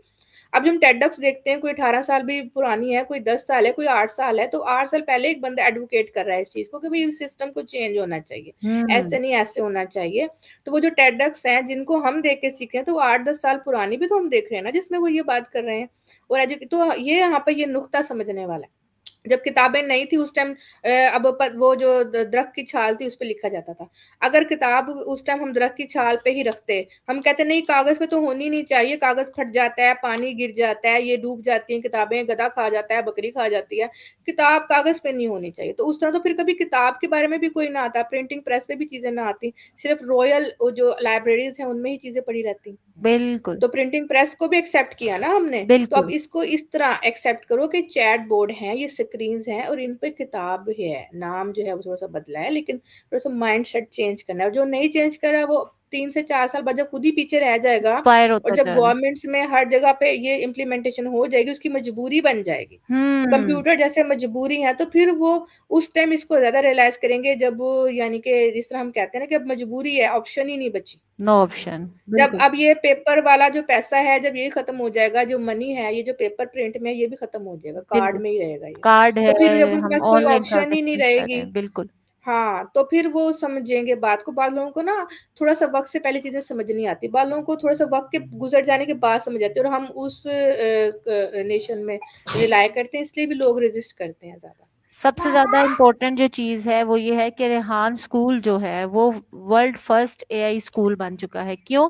अब हम टेडक्स देखते हैं, कोई 18 साल भी पुरानी है, कोई 10 साल है, कोई 8 साल है, तो 8 साल पहले एक बंदा एडवोकेट कर रहा है इस चीज को कि भाई इस सिस्टम को चेंज होना चाहिए, हम्म। ऐसे नहीं ऐसे होना चाहिए। तो वो जो टेडक्स हैं जिनको हम देख के सीखे हैं, तो वो 8-10 साल पुरानी भी तो हम देख रहे हैं ना, जिसमें वो ये बात कर रहे हैं। और तो ये यहाँ पर ये नुक्ता समझने वाला है। जब किताबें नहीं थी उस टाइम, अब वो जो दरख्त की छाल थी उस पर लिखा जाता था। अगर किताब उस टाइम हम दरख्त की छाल पे ही रखते, हम कहते नहीं कागज पे तो होनी नहीं चाहिए, कागज फट जाता है, पानी गिर जाता है, ये डूब जाती हैं किताबें, गधा खा जाता है, बकरी खा जाती है, किताब कागज पे नहीं होनी चाहिए। तो उस तरह तो फिर कभी किताब के बारे में भी कोई ना आता, प्रिंटिंग प्रेस पे भी चीजें ना आती, सिर्फ रॉयल जो लाइब्रेरीज हैं उनमें ही चीजें पड़ी रहती। बिल्कुल। तो प्रिंटिंग प्रेस को भी एक्सेप्ट किया ना हमने। तो अब बिल्कुल। इसको इस तरह एक्सेप्ट करो कि चैट बोर्ड है, ये स्क्रीन्स हैं और इन पे किताब है, नाम जो है वो थोड़ा सा बदला है, लेकिन थोड़ा सा माइंड सेट चेंज करना है। और जो नहीं चेंज कर रहा है वो 3 से 4 साल बाद जब खुद ही पीछे रह जाएगा, एक्सपायर और होता जब जा रहा है। गवर्नमेंट्स में हर जगह पे ये इम्प्लीमेंटेशन हो जाएगी, उसकी मजबूरी बन जाएगी, हम्म। कंप्यूटर जैसे मजबूरी है, तो फिर वो उस टाइम इसको ज्यादा रियलाइज करेंगे, जब वो यानी कि जिस तरह हम कहते हैं ना कि अब मजबूरी है, ऑप्शन ही नहीं बची। No option. जब बिल्कुल। अब ये पेपर वाला जो पैसा है, जब ये खत्म हो जाएगा, जो मनी है, ये जो पेपर प्रिंट में, ये भी खत्म हो जाएगा, कार्ड बिल्कुल। में ही रहेगा ये। कार्ड तो फिर जब है, उनके हम पास कोई ऑनलाइन ऑप्शन ही नहीं ट्रांजेक्शन कर रहे रहेगी, हैं। बिल्कुल। हाँ, तो फिर वो समझेंगे बात को। बाद लोगों को ना थोड़ा सा वक्त से पहले चीजें समझ नहीं आती, बाद लोगों को थोड़ा सा वक्त के गुजर जाने के बाद समझ आती है, और हम उस नेशन में रिलाय करते हैं, इसलिए भी लोग रेजिस्ट करते हैं ज्यादा। सबसे ज्यादा इम्पोर्टेंट जो चीज है वो ये है कि रेहान स्कूल जो है वो वर्ल्ड फर्स्ट एआई स्कूल बन चुका है। क्यों?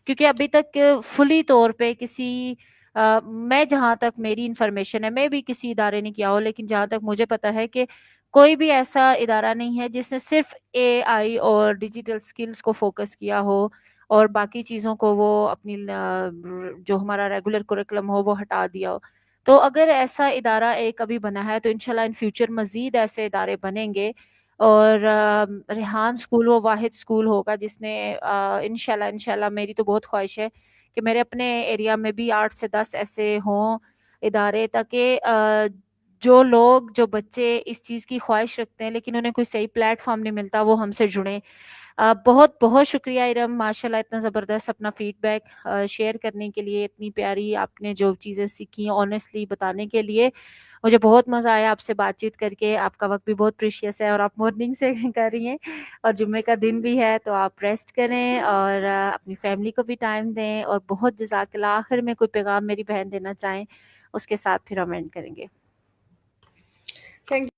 क्योंकि अभी तक फुली तौर पे किसी मैं जहां तक मेरी इंफॉर्मेशन है, मैं भी किसी इदारे ने किया हो, लेकिन जहां तक मुझे पता है कि कोई भी ऐसा इदारा नहीं है जिसने सिर्फ एआई और डिजिटल स्किल्स को फोकस किया हो और बाकी चीजों को वो अपनी जो हमारा रेगुलर कुरिकुलम हो वो हटा दिया हो। तो अगर ऐसा इदारा एक अभी बना है तो इंशाल्लाह इन फ्यूचर मजीद ऐसे इदारे बनेंगे। और रेहान स्कूल वो वाहिद स्कूल होगा जिसने इंशाल्लाह इंशाल्लाह मेरी तो बहुत ख्वाहिश है कि मेरे अपने एरिया में भी 8 से 10 ऐसे हों इदारे, ताकि जो लोग जो बच्चे इस चीज़ की ख्वाहिश रखते हैं लेकिन उन्हें कोई सही प्लेटफॉर्म नहीं मिलता, वो हमसे जुड़ें। बहुत बहुत शुक्रिया इरम, माशाल्लाह इतना ज़बरदस्त अपना फीडबैक शेयर करने के लिए, इतनी प्यारी आपने जो चीज़ें सीखी ऑनेस्टली बताने के लिए। मुझे बहुत मज़ा आया आपसे बातचीत करके। आपका वक्त भी बहुत प्रीशियस है और आप मॉर्निंग से कर रही हैं और जुम्मे का दिन भी है, तो आप रेस्ट करें और अपनी फैमिली को भी टाइम दें। और बहुत जज़ाकल्लाह। आखिर में कोई पैगाम मेरी बहन देना चाहें उसके साथ फिर हम एंड करेंगे। Thank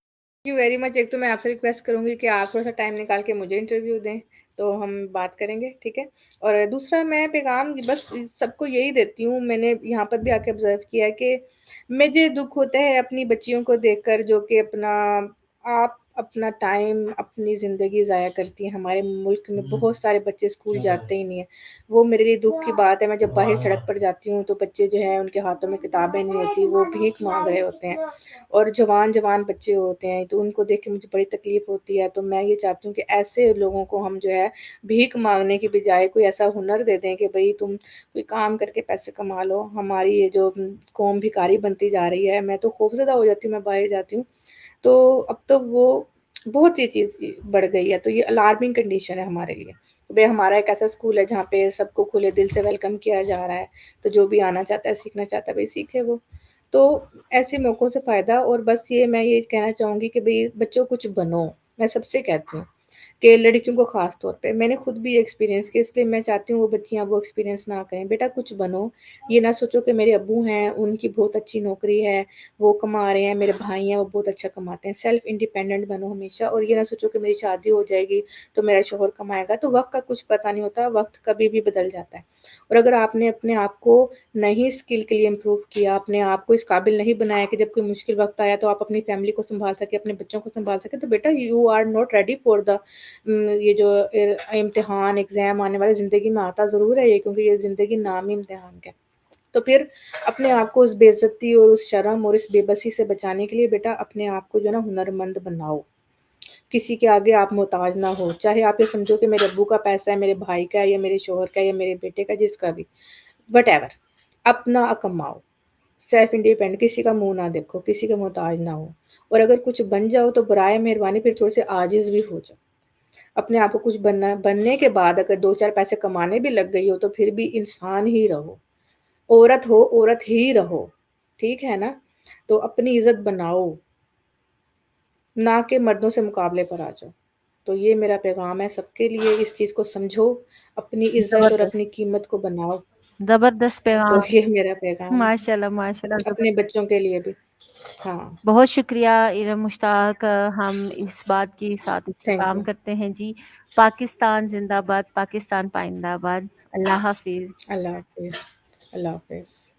you very much. एक तो मैं आपसे रिक्वेस्ट करूँगी कि आप थोड़ा-सा टाइम निकाल के मुझे इंटरव्यू दें, तो हम बात करेंगे, ठीक है? और दूसरा मैं पैगाम बस सबको यही देती हूँ, मैंने यहाँ पर भी आके ऑब्ज़र्व किया है कि मुझे दुःख होता है अपनी बच्चियों को देखकर जो कि अपना टाइम, अपनी ज़िंदगी ज़ाया करती हैं। हमारे मुल्क में बहुत सारे बच्चे स्कूल जाते ही नहीं हैं। वो मेरे लिए दुःख की बात है, मैं जब बाहर सड़क पर जाती हूँ, तो बच्चे जो हैं उनके हाथों में किताबें नहीं होती, वो भीख माँग रहे होते हैं। और जवान-जवान बच्चे होते हैं, तो उनको देख के मुझे बड़ी तकलीफ़ होती है। तो मैं ये चाहती हूँ कि ऐसे लोगों को हम जो है भीख माँगने की बजाय कोई ऐसा हुनर दे दें कि भई तुम कोई काम करके पैसे कमा लो। हमारी ये जो कौम भिखारी बनती जा रही है, मैं तो खौफ़ज़दा हो जाती हूँ, मैं बाहर जाती हूँ। तो अब तो वो बहुत ये चीज़ बढ़ गई है, तो ये अलार्मिंग कंडीशन है हमारे लिए। भई हमारा एक ऐसा स्कूल है जहाँ पे सबको खुले दिल से वेलकम किया जा रहा है, तो जो भी आना चाहता है, सीखना चाहता है, भई सीखे वो। तो ऐसे मौकों से फ़ायदा और बस ये मैं ये कहना चाहूँगी कि भई बच्चों कुछ बनो, मैं सबसे कहती हूँ। कि लड़कियों को ख़ास तौर पे। मैंने खुद भी एक्सपीरियंस किया इसलिए मैं चाहती हूँ वो बच्चियाँ वो एक्सपीरियंस ना करें। बेटा कुछ बनो, ये ना सोचो कि मेरे अब्बू हैं, उनकी बहुत अच्छी नौकरी है, वो कमा रहे हैं, मेरे भाई हैं वो बहुत अच्छा कमाते हैं। सेल्फ इंडिपेंडेंट बनो हमेशा और ये ना सोचो कि मेरी शादी हो जाएगी तो मेरा शौहर कमाएगा। तो वक़्त का कुछ पता नहीं होता, वक़्त कभी भी बदल जाता है। और अगर आपने अपने आप को नहीं स्किल के लिए इम्प्रूव किया, अपने आप को इस काबिल नहीं बनाया कि जब कोई मुश्किल वक़्त आया तो आप अपनी फैमिली को सँभाल सकें, अपने बच्चों को सँभाल सकें, तो बेटा you are not ready for the ये जो इम्तिहान, एग्ज़ाम आने वाले ज़िंदगी में आता ज़रूर है ये क्योंकि ये ज़िंदगी नाम ही इम्तिहान का है। तो फिर अपने आप को उस बेइज़्ज़ती और उस शर्म और इस बेबसी से बचाने के लिए बेटा अपने आप को जो है ना हुनरमंद बनाओ। किसी के आगे आप मोहताज ना हो। चाहे आप ये समझो कि मेरे अब्बू का पैसा है, मेरे भाई का है या मेरे शौहर का है या मेरे बेटे का, जिसका भी, व्हाटएवर अपना कमाओ। सेल्फ इंडिपेंडेंट किसी का मुँह ना देखो, किसी का मोहताज ना हो। और अगर कुछ बन जाओ तो बराए मेहरबानी फिर थोड़े-से आजिज़ भी हो जाओ। अपने आप को कुछ बनने के बाद अगर 2-4 पैसे कमाने भी लग गई हो तो फिर भी इंसान ही रहो। औरत हो, औरत ही रहो। ठीक है ना? तो अपनी इज़्ज़त बनाओ, ना कि मर्दों से मुकाबले पर आ जाओ। तो ये मेरा पैगाम है सबके लिए, इस चीज़ को समझो, अपनी इज़्ज़त और ज़बरदस्त, अपनी कीमत को बनाओ। ज़बरदस्त तो पैगाम। ये मेरा पैगाम है, माशाल्लाह, माशाल्लाह अपने ज़बरदस्त। बच्चों के लिए भी। हाँ, बहुत शुक्रिया इरम मुश्ताक, हम इस बात की साथ थैंक इत्तेफ़ाम यू। करते हैं जी। पाकिस्तान ज़िंदाबाद, पाकिस्तान पाइंदाबाद। अल्लाह हाफ़िज़। अल्लाह हाफ़िज़। अल्लाह हाफ़िज़।